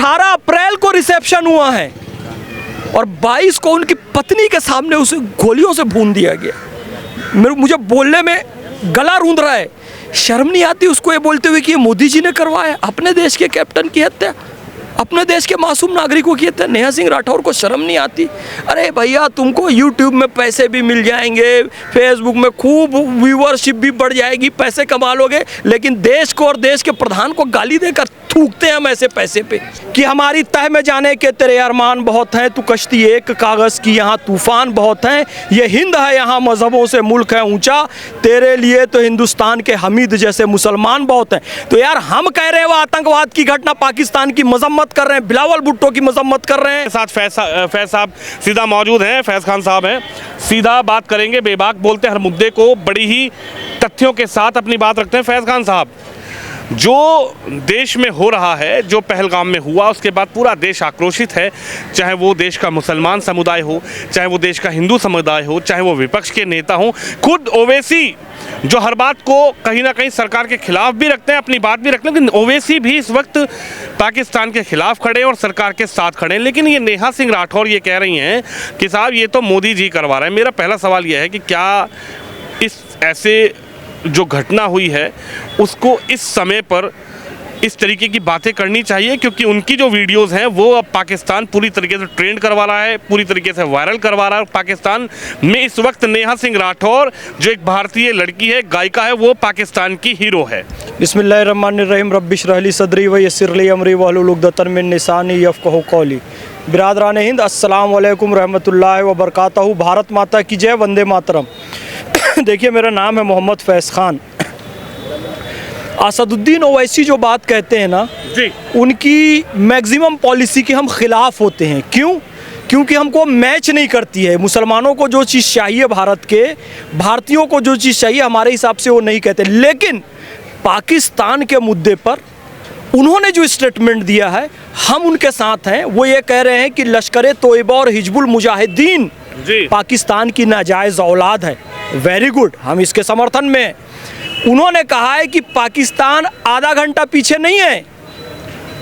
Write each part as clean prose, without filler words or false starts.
18 अप्रैल को रिसेप्शन हुआ है और 22 को उनकी पत्नी के सामने उसे गोलियों से भून दिया गया। मुझे बोलने में गला रूंध रहा है। शर्म नहीं आती उसको ये बोलते हुए कि ये मोदी जी ने करवाया? अपने देश के कैप्टन की हत्या, अपने देश के मासूम नागरिकों की हत्या। नेहा सिंह राठौर को शर्म नहीं आती? अरे भैया, तुमको यूट्यूब में पैसे भी मिल जाएंगे, फेसबुक में खूब व्यूअरशिप भी बढ़ जाएगी, पैसे कमा लोगे, लेकिन देश को और देश के प्रधान को गाली देकर थूकते हैं हम ऐसे पैसे पे कि हमारी तह में जाने के तेरे अरमान बहुत हैं, तू कश्ती एक कागज़ की, यहाँ तूफान बहुत हैं, ये हिंद है यहाँ मजहबों से मुल्क है ऊंचा, तेरे लिए तो हिंदुस्तान के हमीद जैसे मुसलमान बहुत हैं। तो यार हम कह रहे हैं वो आतंकवाद की घटना पाकिस्तान की मजम्मत कर रहे हैं, बिलावल भुट्टो की मजम्मत कर रहे हैं। साथ फैज साहब सीधा मौजूद हैं, फैज खान साहब हैं, सीधा बात करेंगे, बेबाक बोलते हैं, हर मुद्दे को बड़ी ही तथ्यों के साथ अपनी बात रखते हैं। फैज खान साहब, जो देश में हो रहा है, जो पहलगाम में हुआ, उसके बाद पूरा देश आक्रोशित है, चाहे वो देश का मुसलमान समुदाय हो, चाहे वो देश का हिंदू समुदाय हो, चाहे वो विपक्ष के नेता हों। खुद ओवैसी जो हर बात को कहीं ना कहीं सरकार के खिलाफ भी रखते हैं, अपनी बात भी रखते हैं, लेकिन ओवैसी भी इस वक्त पाकिस्तान के खिलाफ खड़े और सरकार के साथ खड़े हैं। लेकिन ये नेहा सिंह राठौर ये कह रही हैं कि साहब ये तो मोदी जी करवा रहे हैं। मेरा पहला सवाल ये है कि क्या इस ऐसे जो घटना हुई है उसको इस समय पर इस तरीके की बातें करनी चाहिए? क्योंकि उनकी जो वीडियोस हैं वो अब पाकिस्तान पूरी तरीके से ट्रेंड करवा रहा है, पूरी तरीके से वायरल करवा रहा है। पाकिस्तान में इस वक्त नेहा सिंह राठौर जो एक भारतीय लड़की है, गायिका है, वो पाकिस्तान की हीरो है। बिस्मिल्लाहिर्रहमानिर्रहीम, रब्बिश रहली सदरी व यस्सिर ली अमरी वहलुल उक़दतन मिन लिसानी यफ़क़हू क़ौली। बिरादरान हिंद, अस्सलाम वालेकुम रहमतुल्लाहि व बरकातहू। भारत माता की जय, वंदे मातरम। देखिए, मेरा नाम है मोहम्मद फैज़ खान। असदुद्दीन ओवैसी जो बात कहते हैं ना जी, उनकी मैक्सिमम पॉलिसी के हम खिलाफ होते हैं। क्यों? क्योंकि हमको मैच नहीं करती है। मुसलमानों को जो चीज़ चाहिए भारत के, भारतीयों को जो चीज़ चाहिए, हमारे हिसाब से वो नहीं कहते। लेकिन पाकिस्तान के मुद्दे पर उन्होंने जो स्टेटमेंट दिया है, हम उनके साथ हैं। वो ये कह रहे हैं कि लश्कर तोयबा और हिजबुल मुजाहिदीन पाकिस्तान की नाजायज़ औलाद है। वेरी गुड, हम इसके समर्थन में हैं। उन्होंने कहा है कि पाकिस्तान आधा घंटा पीछे नहीं है,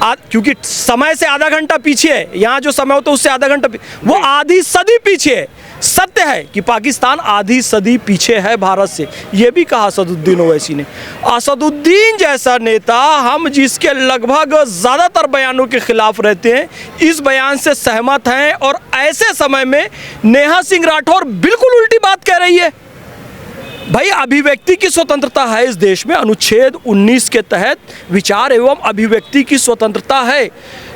क्योंकि समय से आधा घंटा पीछे है। यहाँ जो समय होता है उससे आधा घंटा वो आधी सदी पीछे है। सत्य है कि पाकिस्तान आधी सदी पीछे है भारत से, ये भी कहा असदुद्दीन ओवैसी ने। असदुद्दीन जैसा नेता, हम जिसके लगभग ज़्यादातर बयानों के खिलाफ रहते हैं, इस बयान से सहमत हैं। और ऐसे समय में नेहा सिंह राठौर बिल्कुल उल्टी बात कह रही है। भाई, अभिव्यक्ति की स्वतंत्रता है इस देश में, अनुच्छेद 19 के तहत विचार एवं अभिव्यक्ति की स्वतंत्रता है।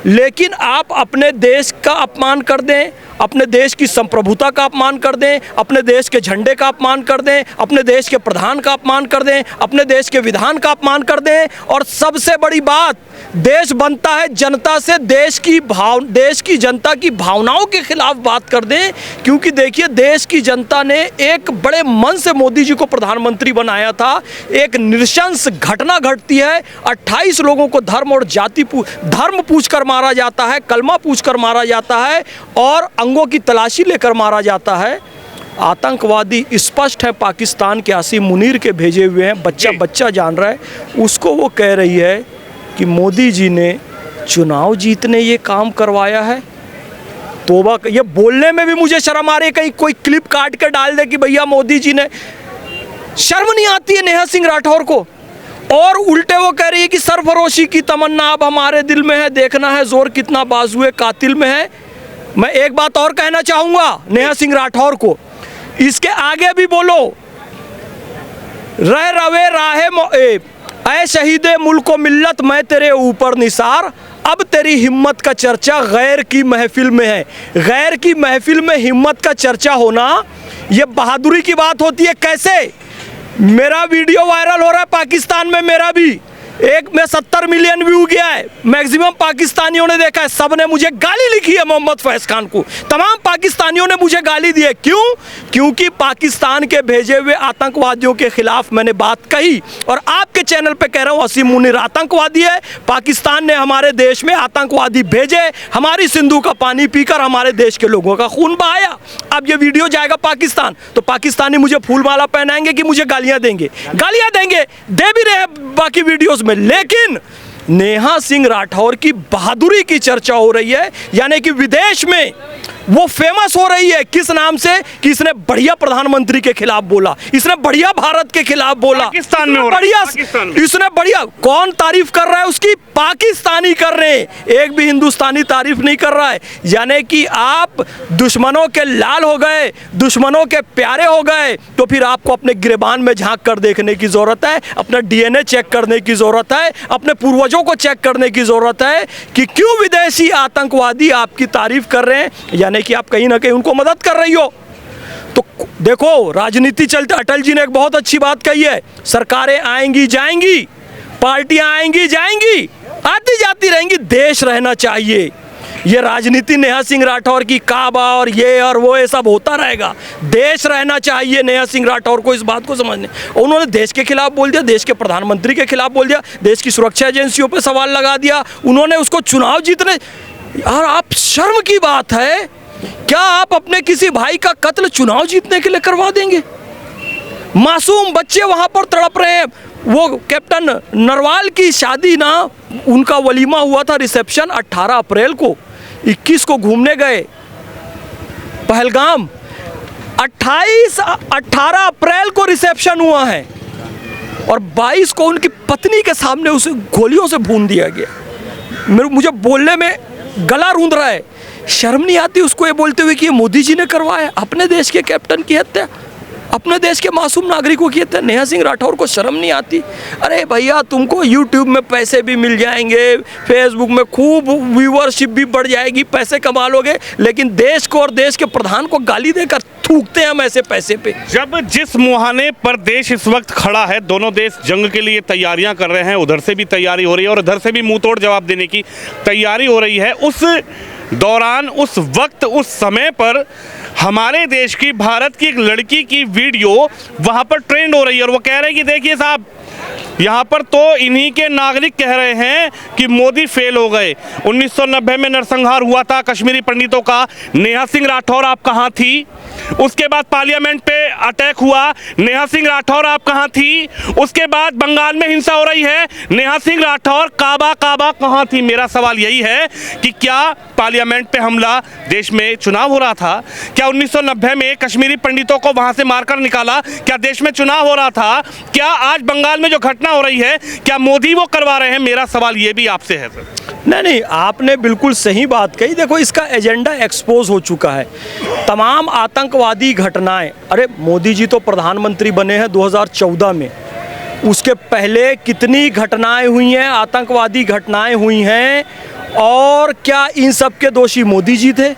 लेकिन आप अपने देश का अपमान कर दें, अपने देश की संप्रभुता का अपमान कर दें, अपने देश के झंडे का अपमान कर दें, अपने देश के प्रधान का अपमान कर दें, अपने देश के विधान का अपमान कर दें, और सबसे बड़ी बात, देश बनता है जनता से, देश की जनता की भावनाओं के खिलाफ बात कर दें। क्योंकि देखिए, देश की जनता ने एक बड़े मन से मोदी जी को प्रधानमंत्री बनाया था। एक नृशंस घटना घटती है, 28 लोगों को धर्म और जाति धर्म पूछकर मारा जाता है, कलमा पूछकर मारा जाता है, और अंगों की तलाशी लेकर मारा जाता है। आतंकवादी स्पष्ट है, पाकिस्तान के आसिम मुनीर के भेजे हुए हैं, बच्चा जान रहा है। उसको वो कह रही है कि मोदी जी ने चुनाव जीतने ये काम करवाया है। तोबा, ये बोलने में भी मुझे शर्म आ रही है। कहीं कोई क्लिप काट के डाल दे कि भैया मोदी जी ने, शर्म नहीं आती है नेहा सिंह राठौर को? और उल्टे वो कह रही है कि सरफरोशी की तमन्ना अब हमारे दिल में है, देखना है जोर कितना बाजुए कातिल में है। मैं एक बात और कहना चाहूँगा नेहा सिंह राठौर को, इसके आगे भी बोलो, रह रवे राहे ऐ शहीदे मुल्क व मिल्लत, मैं तेरे ऊपर निसार, अब तेरी हिम्मत का चर्चा गैर की महफिल में है। गैर की महफिल में हिम्मत का चर्चा होना, ये बहादुरी की बात होती है। कैसे? मेरा वीडियो वायरल हो रहा है पाकिस्तान में, मेरा भी एक में 70 मिलियन व्यू गया है, मैक्सिमम पाकिस्तानियों ने देखा है। सब ने मुझे गाली लिखी है, मोहम्मद फैज़ खान को तमाम पाकिस्तानियों ने मुझे गाली दी है। क्यों? क्योंकि पाकिस्तान के भेजे हुए आतंकवादियों के खिलाफ मैंने बात कही, और आपके चैनल पे कह रहा हूँ असीम मुनीर आतंकवादी है। पाकिस्तान ने हमारे देश में आतंकवादी भेजे, हमारी सिंधु का पानी पीकर हमारे देश के लोगों का खून बहाया। अब ये वीडियो जाएगा पाकिस्तान, तो पाकिस्तानी मुझे फूल माला पहनाएंगे कि मुझे गालियां देंगे? गालियां देंगे, दे भी रहे बाकी वीडियोस में। लेकिन नेहा सिंह राठौर की बहादुरी की चर्चा हो रही है, यानी कि विदेश में वो फेमस हो रही है। किस नाम से? कि इसने बढ़िया प्रधानमंत्री के खिलाफ बोला, इसने बढ़िया भारत के खिलाफ बोला, पाकिस्तान में हो रहा है, पाकिस्तान में। इसने बढ़िया। कौन तारीफ कर रहा है उसकी? पाकिस्तानी कर रहे हैं, एक भी हिंदुस्तानी तारीफ नहीं कर रहा है। यानी कि आप दुश्मनों के लाल हो गए, दुश्मनों के प्यारे हो गए, तो फिर आपको अपने गिरबान में झांक कर देखने की जरूरत है, अपना डीएनए चेक करने की जरूरत है, अपने पूर्वजों को चेक करने की जरूरत है कि क्यों विदेशी आतंकवादी आपकी तारीफ कर रहे हैं, यानी कि आप कहीं ना कहीं उनको मदद कर रही हो। तो देखो, राजनीति चलते, अटल जी ने एक बहुत अच्छी बात कही है, सरकारें आएंगी जाएंगी, पार्टियां आएंगी जाएंगी, आती जाती रहेंगी, देश रहना चाहिए। ये राजनीति नेहा सिंह राठौर की काबा और ये और वो ये सब होता रहेगा, देश रहना चाहिए। नेहा सिंह राठौर को इस बात को समझने, उन्होंने देश के खिलाफ बोल दिया, देश के प्रधानमंत्री के खिलाफ बोल दिया, देश की सुरक्षा एजेंसियों पे सवाल लगा दिया, उन्होंने उसको चुनाव जीतने। यार आप, शर्म की बात है, क्या आप अपने किसी भाई का कत्ल चुनाव जीतने के लिए करवा देंगे? मासूम बच्चे वहां पर तड़प रहे हैं। वो कैप्टन नरवाल की शादी ना, उनका वलीमा हुआ था, रिसेप्शन 18 अप्रैल को, 21 को घूमने गए पहलगाम, 18 अप्रैल को रिसेप्शन हुआ है और 22 को उनकी पत्नी के सामने उसे गोलियों से भून दिया गया। मुझे बोलने में गला रूंध रहा है, शर्म नहीं आती उसको ये बोलते हुए कि ये मोदी जी ने करवाया अपने देश के कैप्टन की हत्या, अपने देश के मासूम नागरिकों की हत्या। नेहा सिंह राठौर को शर्म नहीं आती? अरे भैया, तुमको यूट्यूब में पैसे भी मिल जाएंगे, फेसबुक में खूब व्यूअरशिप भी बढ़ जाएगी, पैसे कमा लोगे, लेकिन देश को और देश के प्रधान को गाली देकर थूकते हैं हम ऐसे पैसे पे। जब जिस मुहाने पर देश इस वक्त खड़ा है, दोनों देश जंग के लिए तैयारियां कर रहे हैं, उधर से भी तैयारी हो रही है और उधर से भी मुंह तोड़ जवाब देने की तैयारी हो रही है, उस दौरान, उस वक्त, उस समय पर हमारे देश की, भारत की एक लड़की की वीडियो वहां पर ट्रेंड हो रही है और वो कह रहे हैं कि देखिए साहब, यहाँ पर तो इन्हीं के नागरिक कह रहे हैं कि मोदी फेल हो गए। 1990 में नरसंहार हुआ था कश्मीरी पंडितों का, नेहा सिंह राठौर आप कहाँ थी? उसके बाद पार्लियामेंट पे अटैक हुआ, नेहा सिंह राठौर आप कहाँ थी? उसके बाद बंगाल में हिंसा हो रही है, नेहा सिंह राठौर काबा कहाँ थी? मेरा सवाल यही है कि क्या पार्लियामेंट पे हमला, देश में चुनाव हो रहा था, क्या 1990 में कश्मीरी पंडितों को वहां से मारकर निकाला, क्या देश में चुनाव हो रहा था? क्या आज बंगाल में जो घटना हो रही है, क्या मोदी वो करवा रहे हैं? मेरा सवाल ये भी आपसे है सर। नहीं, आपने बिल्कुल सही बात कही। देखो, इसका एजेंडा एक्सपोज हो चुका है, तमाम आतंकवादी घटनाएं। अरे मोदी जी तो प्रधानमंत्री बने हैं 2014 में, उसके पहले कितनी घटनाएं हुई हैं, आतंकवादी घटनाएं हुई हैं, और क्या इन सब के दोषी मोदी जी थे?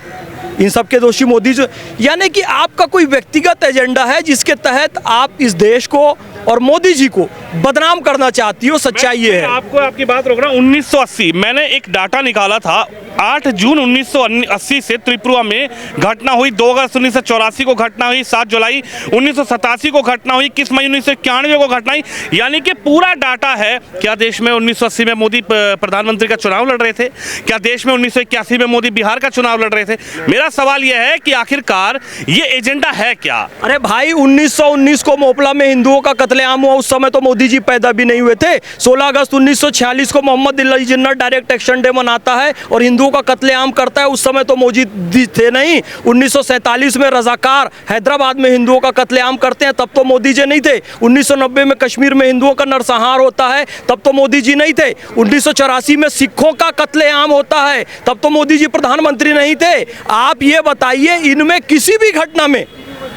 इन सब के दोषी मोदी जी। यानी कि आपका कोई व्यक्तिगत एजेंडा है जिसके तहत आप इस देश को और मोदी जी को बदनाम करना चाहती हो। सच्चाई ये है। आपको आपकी बात रोक रहा हूं। 1980 मैंने एक डाटा निकाला था, 8 जून 1980 से त्रिपुरा में घटना हुई, 2 अगस्त 1984 को घटना हुई, 7 जुलाई 1987 को घटना हुई, 21 मई 1991 को घटना हुई, यानी कि पूरा डाटा है। क्या देश में 1980 में मोदी प्रधानमंत्री का चुनाव लड़ रहे थे? क्या देश में 1981 में मोदी बिहार का चुनाव लड़ रहे थे? मेरा सवाल यह है कि आखिरकार ये एजेंडा है क्या? अरे भाई, 1919 को मोपला में हिंदुओं का कत्लेआम हुआ, उस समय तो मोदी जी पैदा भी नहीं हुए थे। 16 अगस्त 1946 को Mohammad Ali Jinnah direct action day मनाता है और हिंदुओं का कत्लेआम करता है, उस समय तो मौजूद थे नहीं। 1947 में रजाकार हैदराबाद में हिंदुओं का कत्लेआम करते हैं, तब तो मोदी जी नहीं थे। 1990 में कश्मीर में हिंदुओं का नरसंहार होता है, तब तो मोदी जी नहीं थे। 1984 में सिखों का कत्लेआम होता है, तब तो मोदी जी प्रधानमंत्री नहीं थे। आप ये बताइए, इनमें किसी भी घटना में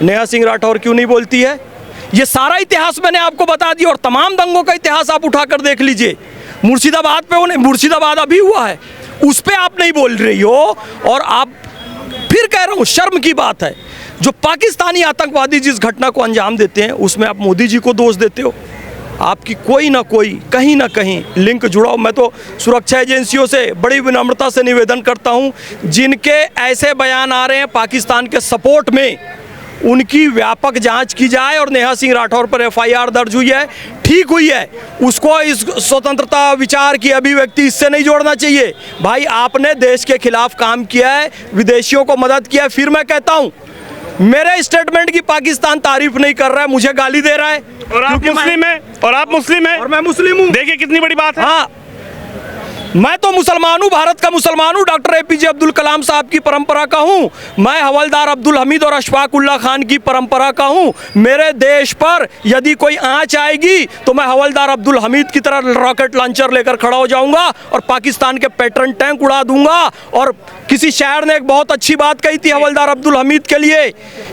नेहा सिंह राठौर क्यों नहीं बोलती है? ये सारा इतिहास मैंने आपको बता दिया और तमाम दंगों का इतिहास आप उठाकर देख लीजिए। मुर्शिदाबाद पे उन्हें, मुर्शिदाबाद अभी हुआ है, उस पे आप नहीं बोल रही हो, और आप फिर कह रहा हूं, शर्म की बात है। जो पाकिस्तानी आतंकवादी जिस घटना को अंजाम देते हैं, उसमें आप मोदी जी को दोष देते हो। आपकी कोई ना कोई, कहीं ना कहीं लिंक जुड़ा हो। मैं तो सुरक्षा एजेंसियों से बड़ी विनम्रता से निवेदन करता हूं, जिनके ऐसे बयान आ रहे हैं पाकिस्तान के सपोर्ट में, उनकी व्यापक जांच की जाए। और नेहा सिंह राठौर पर एफआईआर दर्ज हुई है, ठीक हुई है, उसको इस स्वतंत्रता विचार की अभिव्यक्ति इससे नहीं जोड़ना चाहिए। भाई, आपने देश के खिलाफ काम किया है, विदेशियों को मदद किया है। फिर मैं कहता हूं, मेरे स्टेटमेंट की पाकिस्तान तारीफ नहीं कर रहा है, मुझे गाली दे रहा है। और आप मुस्लिम हैं, और आप मुस्लिम हैं, और मैं मुस्लिम हूं। देखिए कितनी बड़ी बात है। हाँ, मैं तो मुसलमान हूँ, भारत का मुसलमान हूँ, डॉक्टर एपीजे अब्दुल कलाम साहब की परंपरा का हूँ। मैं हवलदार अब्दुल हमीद और अशफाक उल्लाह खान की परंपरा का हूँ। मेरे देश पर यदि कोई आंच आएगी तो मैं हवलदार अब्दुल हमीद की तरह रॉकेट लॉन्चर लेकर खड़ा हो जाऊंगा और पाकिस्तान के पैटर्न टैंक उड़ा दूंगा। और किसी शायर ने एक बहुत अच्छी बात कही थी हवलदार अब्दुल हमीद के लिए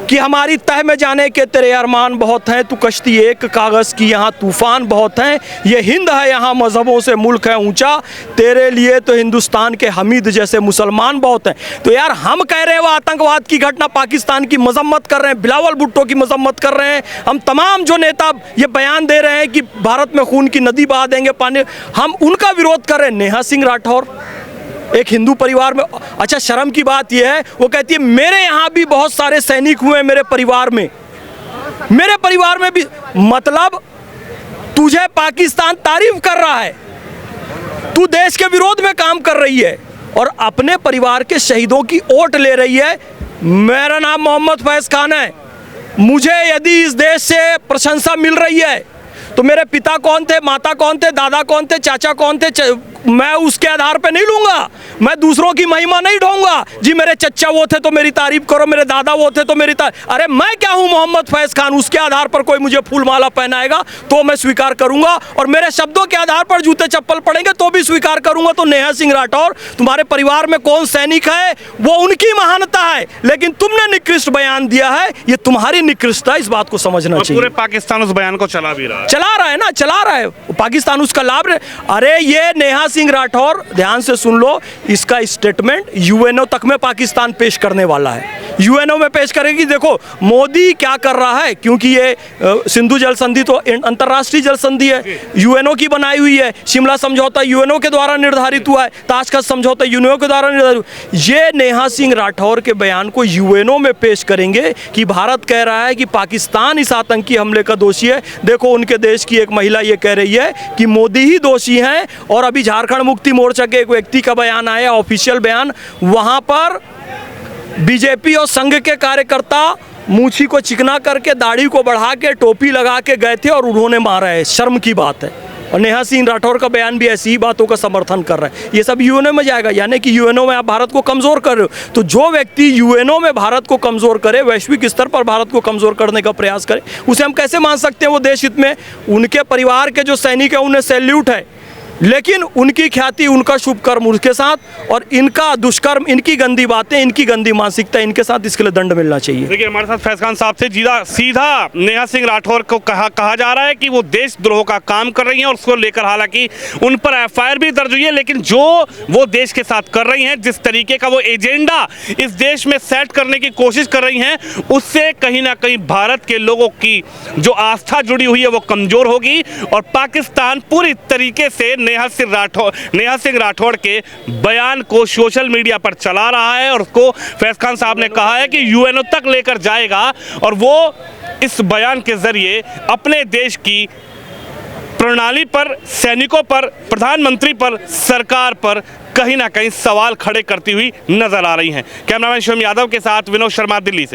कि हमारी तह में जाने के तेरे अरमान बहुत हैं, तू कश्ती एक कागज़ की, यहाँ तूफान बहुत हैं, ये हिंद है यहाँ मजहबों से मुल्क है ऊंचा, तेरे लिए तो हिंदुस्तान के हमीद जैसे मुसलमान बहुत हैं। तो यार हम कह रहे हैं वो आतंकवाद की घटना पाकिस्तान की मजम्मत कर रहे हैं, बिलावल भुट्टो की मजम्मत कर रहे हैं, हम तमाम जो नेता ये बयान दे रहे हैं कि भारत में खून की नदी बहा देंगे पानी, हम उनका विरोध कर रहे हैं। नेहा सिंह राठौर एक हिंदू परिवार में, अच्छा शर्म की बात यह है वो कहती है मेरे यहाँ भी बहुत सारे सैनिक हुए मेरे परिवार में भी, मतलब तुझे पाकिस्तान तारीफ कर रहा है, तू देश के विरोध में काम कर रही है और अपने परिवार के शहीदों की ओट ले रही है। मेरा नाम मोहम्मद फैज़ खान है, मुझे यदि इस देश से प्रशंसा मिल रही है तो मेरे पिता कौन थे, माता कौन थे, दादा कौन थे, चाचा कौन थे, मैं उसके आधार पे नहीं लूंगा। मैं दूसरों की महिमा नहीं ढोऊंगा जी मेरे चचा वो थे तो मेरी तारीफ करो, मेरे दादा वो थे तो मेरी अरे मैं क्या हूं मोहम्मद फैज़ खान, उसके आधार पर कोई मुझे फूल माला पहनाएगा तो मैं स्वीकार करूंगा और मेरे शब्दों के आधार पर जूते चप्पल पड़ेंगे तो भी स्वीकार करूंगा। तो नेहा सिंह राठौर तुम्हारे परिवार में कौन सैनिक है वो उनकी महानता है, लेकिन तुमने निकृष्ट बयान दिया है, ये तुम्हारी निकृष्टता, इस बात को समझना चाहिए। पूरे पाकिस्तान उस बयान को चला भी रहा है, चला रहा है पाकिस्तान उसका लाभ। अरे ये नेहा सिंह राठौर ध्यान से सुन लो, इसका स्टेटमेंट यूएनओ तक में पाकिस्तान पेश करने वाला है, यूएनओ में पेश करेगी। देखो मोदी क्या कर रहा है, क्योंकि ये सिंधु जल संधि तो अंतर्राष्ट्रीय जल संधि है, यूएनओ की बनाई हुई है, शिमला समझौता यूएनओ के द्वारा निर्धारित हुआ है, ताशकंद समझौता यूएनओ के द्वारा निर्धारित हुआ। ये नेहा सिंह राठौर के बयान को यूएनओ में पेश करेंगे कि भारत कह रहा है कि पाकिस्तान इस आतंकी हमले का दोषी है। देखो उनके देश की एक महिला ये कह रही है कि मोदी ही दोषी हैं, और अभी झारखंड मुक्ति मोर्चा के एक व्यक्ति का बयान आया, ऑफिशियल बयान, वहां पर बीजेपी और संघ के कार्यकर्ता मूछी को चिकना करके दाढ़ी को बढ़ा के टोपी लगा के गए थे और उन्होंने मारा है, शर्म की बात है। और नेहा सिंह राठौर का बयान भी ऐसी ही बातों का समर्थन कर रहा है। ये सब यूएनओ में जाएगा, यानी कि यूएनओ में आप भारत को कमज़ोर कर रहे हो। तो जो व्यक्ति यूएनओ में भारत को कमज़ोर करे, वैश्विक स्तर पर भारत को कमज़ोर करने का प्रयास करे, उसे हम कैसे मान सकते हैं वो देश हित में? उनके परिवार के जो सैनिक हैं उन्हें सैल्यूट है, लेकिन उनकी ख्याति, उनका शुभ कर्म उसके साथ, और इनका दुष्कर्म, इनकी गंदी बातें, इनकी गंदी मानसिकता इनके साथ, इसके लिए दंड मिलना चाहिए। देखिए हमारे साथ फैज़ खान साहब से सीधा नेहा सिंह राठौर को कहा जा रहा है कि वो देशद्रोह का काम कर रही हैं, और उसको लेकर हालांकि उन पर एफआईआर भी दर्ज हुई है, लेकिन जो वो देश के साथ कर रही हैं, जिस तरीके का वो एजेंडा इस देश में सेट करने की कोशिश कर रही हैं, उससे कहीं ना कहीं भारत के लोगों की जो आस्था जुड़ी हुई है वो कमज़ोर होगी, और पाकिस्तान पूरी तरीके से नेहा सिंह राठौर के बयान को सोशल मीडिया पर चला रहा है, और उसको फैज़ खान साहब ने कहा है कि यूएनओ तक लेकर जाएगा, और वो इस बयान के जरिए अपने देश की प्रणाली पर, सैनिकों पर, प्रधानमंत्री पर, सरकार पर कहीं ना कहीं सवाल खड़े करती हुई नजर आ रही हैं। कैमरामैन शिवम यादव के साथ विनोद शर्मा, दिल्ली से।